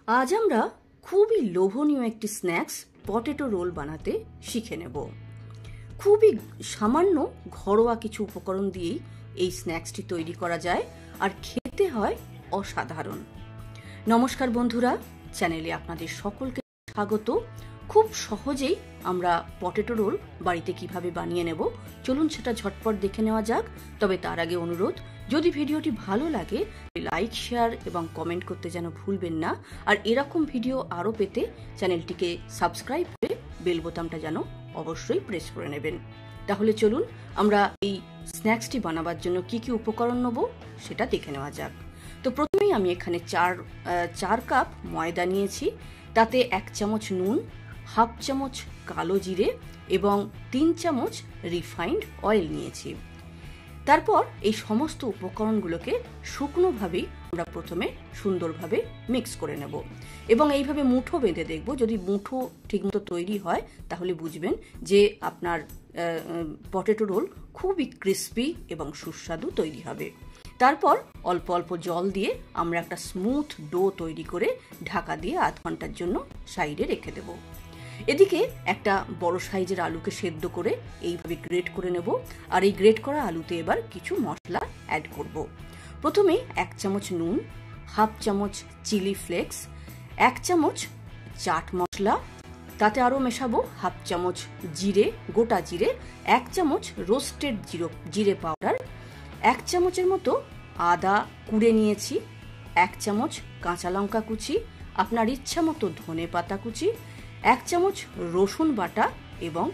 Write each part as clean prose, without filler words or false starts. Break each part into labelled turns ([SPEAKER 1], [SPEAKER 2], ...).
[SPEAKER 1] আজ আমরা খুবই লোভনীয় একটি স্ন্যাক্স পটেটো রোল বানাতে শিখে নেব। খুবই সামান্য ঘরোয়া কিছু উপকরণ দিয়েই এই স্ন্যাক্সটি তৈরি করা যায় আর খেতে হয় অসাধারণ। নমস্কার বন্ধুরা, চ্যানেলে আপনাদের সকলকে স্বাগত। খুব সহজেই আমরা পটেটো রোল বাড়িতে কিভাবে বানিয়ে নেব চলুন সেটা ঝটপট দেখে নেওয়া যাক। তবে তার আগে অনুরোধ, যদি ভিডিওটি ভালো লাগে লাইক, শেয়ার এবং কমেন্ট করতে যেন ভুলবেন না। আর এরকম ভিডিও আরও পেতে চ্যানেলটিকে সাবস্ক্রাইব করে বেল বোতামটা যেন অবশ্যই প্রেস করে নেবেন। তাহলে চলুন আমরা এই স্ন্যাক্সটি বানাবার জন্য কি কি উপকরণ নেব সেটা দেখে নেওয়া যাক। তো প্রথমেই আমি এখানে চার কাপ ময়দা নিয়েছি। তাতে 1 চামচ নুন, হাফ চামচ কালো জিরে এবং 3 চামচ রিফাইন্ড অয়েল নিয়েছি। তারপর এই সমস্ত উপকরণগুলোকে শুকনোভাবেই আমরা প্রথমে সুন্দরভাবে মিক্স করে নেব এবং এইভাবে মুঠো বেঁধে দেখব। যদি মুঠো ঠিকমতো তৈরি হয় তাহলে বুঝবেন যে আপনার পটেটো রোল খুবই ক্রিস্পি এবং সুস্বাদু তৈরি হবে। তারপর অল্প অল্প জল দিয়ে আমরা একটা স্মুথ ডো তৈরি করে ঢাকা দিয়ে আধ ঘন্টার জন্য সাইডে রেখে দেব। এদিকে একটা বড় সাইজের আলুকে সেদ্ধ করে এইভাবে গ্রেট করে নেব। আর এই গ্রেট করা আলুতে এবার কিছু মশলা অ্যাড করব। প্রথমে 1 চামচ নুন, হাফ চামচ চিলি ফ্লেক্স, 1 চামচ চাট মশলা, তাতে আরও মেশাবো হাফ চামচ জিরে, গোটা জিরে, 1 চামচ রোস্টেড জিরে পাউডার, 1 চামচের মতো আদা কুড়ে নিয়েছি, 1 চামচ কাঁচা লঙ্কা কুচি, আপনার ইচ্ছা মতো ধনে পাতা কুচি, 1 চামচ রসুন বাটা এবং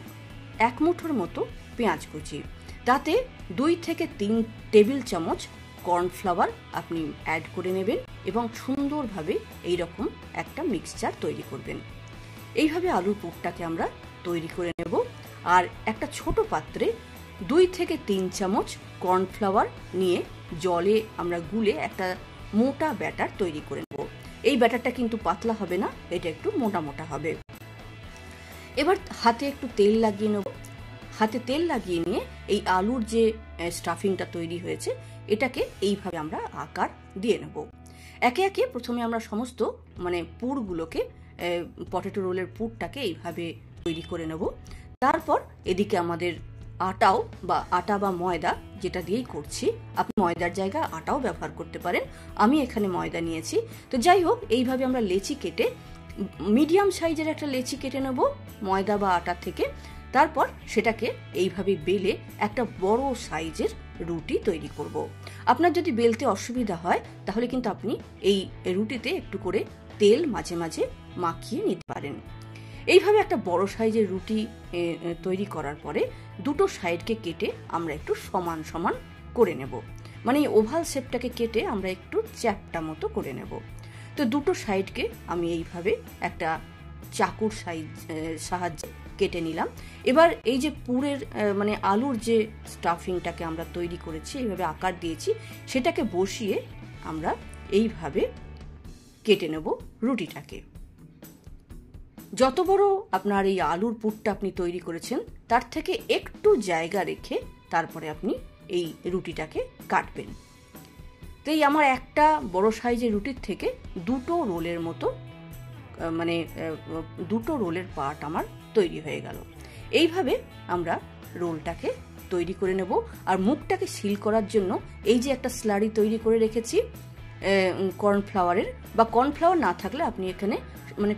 [SPEAKER 1] 1 মুঠোর মতো পেঁয়াজ কুচি। তাতে 2 থেকে 3 টেবিল চামচ কর্নফ্লাওয়ার আপনি অ্যাড করে নেবেন এবং সুন্দরভাবে এইরকম একটা মিক্সচার তৈরি করবেন। এইভাবে আলুর পুরটাকে আমরা তৈরি করে নেব। আর একটা ছোট পাত্রে 2 থেকে 3 চামচ কর্নফ্লাওয়ার নিয়ে জলে আমরা গুলে একটা মোটা ব্যাটার তৈরি করে নেব। এই ব্যাটারটা কিন্তু পাতলা হবে না, এটা একটু মোটা মোটা হবে। এবার হাতে একটু তেল লাগিয়ে নেব। হাতে তেল লাগিয়ে নিয়ে এই আলুর যে স্টাফিংটা তৈরি হয়েছে এটাকে এইভাবে আমরা আকার দিয়ে নেব। একে একে প্রথমে আমরা সমস্ত পুরগুলোকে, পটেটো রোলের পুরটাকে এইভাবে তৈরি করে নেব। তারপর এদিকে আমাদের আটা বা ময়দা যেটা দিয়েই করছি, আপনি ময়দার জায়গায় আটাও ব্যবহার করতে পারেন। আমি এখানে ময়দা নিয়েছি। তো যাই হোক, এইভাবে আমরা লেচি কেটে মিডিয়াম সাইজের একটা লেচি কেটে নেব ময়দা বা আটা থেকে। তারপর সেটাকে এইভাবে বেলে একটা বড় সাইজের রুটি তৈরি করব। আপনার যদি বেলতে অসুবিধা হয় তাহলে কিন্তু আপনি এই রুটিতে একটু করে তেল মাঝে মাঝে মাখিয়ে নিতে পারেন। এইভাবে একটা বড় সাইজের রুটি তৈরি করার পরে দুটো সাইডকে কেটে আমরা একটু সমান সমান করে নেব। ওভাল শেপটাকে কেটে আমরা একটু চ্যাপ্টা মতো করে নেব। তো দুটো সাইডকে আমি এইভাবে একটা চাকুর সাহায্যে কেটে নিলাম। এবার এই যে পুরের আলুর যে স্টাফিংটাকে আমরা তৈরি করেছি, এইভাবে আকার দিয়েছি, সেটাকে বসিয়ে আমরা এইভাবে কেটে নেব রুটিটাকে। যত বড় আপনার এই আলুর পুরটা আপনি তৈরি করেছেন তার থেকে একটু জায়গা রেখে তারপরে আপনি এই রুটিটাকে কাটবেন। তো এই আমার একটা বড় সাইজের রুটির থেকে দুটো রোলের মতো দুটো রোলের পার্ট আমার তৈরি হয়ে গেল। এইভাবে আমরা রোলটাকে তৈরি করে নেব। আর মুখটাকে সিল করার জন্য এই যে একটা স্লারি তৈরি করে রেখেছি কর্নফ্লাওয়ারের, বা কর্নফ্লাওয়ার না থাকলে আপনি এখানে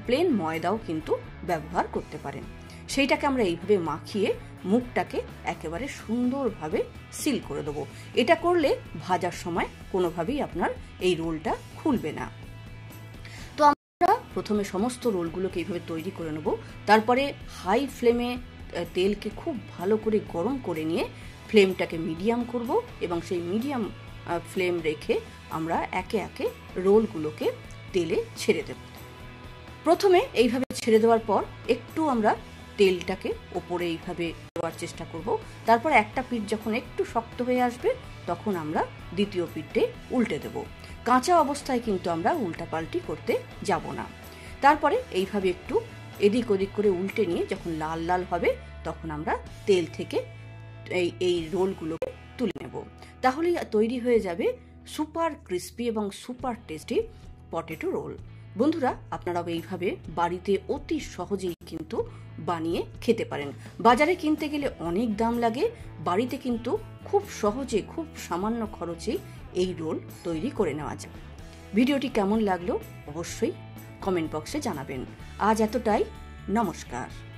[SPEAKER 1] প্লেন ময়দাও কিন্তু ব্যবহার করতে পারেন। সেইটাকে আমরা এইভাবে মাখিয়ে মুখটাকে একেবারে সুন্দরভাবে সিল করে দেবো। এটা করলে ভাজার সময় কোনোভাবেই আপনার এই রোলটা খুলবে না। তো আমরা প্রথমে সমস্ত রোলগুলোকে এইভাবে তৈরি করে নেব। তারপরে হাই ফ্লেমে তেলকে খুব ভালো করে গরম করে নিয়ে ফ্লেমটাকে মিডিয়াম করব এবং সেই মিডিয়াম ফ্লেম রেখে আমরা একে একে রোলগুলোকে তেলে ছেড়ে দেব। প্রথমে এইভাবে ছেড়ে দেওয়ার পর একটু আমরা তেলটাকে ওপরে এইভাবে দেওয়ার চেষ্টা করব। তারপর একটা পিঠ যখন একটু শক্ত হয়ে আসবে তখন আমরা দ্বিতীয় পিঠে উল্টে দেব। কাঁচা অবস্থায় কিন্তু আমরা উল্টাপাল্টি করতে যাব না। তারপরে এইভাবে একটু এদিক ওদিক করে উল্টে নিয়ে যখন লাল লাল হবে তখন আমরা তেল থেকে এই রোলগুলোকে তুলে নেব। তাহলেই তৈরি হয়ে যাবে সুপার ক্রিস্পি এবং সুপার টেস্টি পটেটো রোল। বন্ধুরা, আপনারাও এইভাবে বাড়িতে অতি সহজেই কিন্তু বানিয়ে খেতে পারেন। বাজারে কিনতে গেলে অনেক দাম লাগে, বাড়িতে কিন্তু খুব সহজে, খুব সামান্য খরচে এই রোল তৈরি করে নেওয়া যায়। ভিডিওটি কেমন লাগলো অবশ্যই কমেন্ট বক্সে জানাবেন। আজ এতটাই, নমস্কার।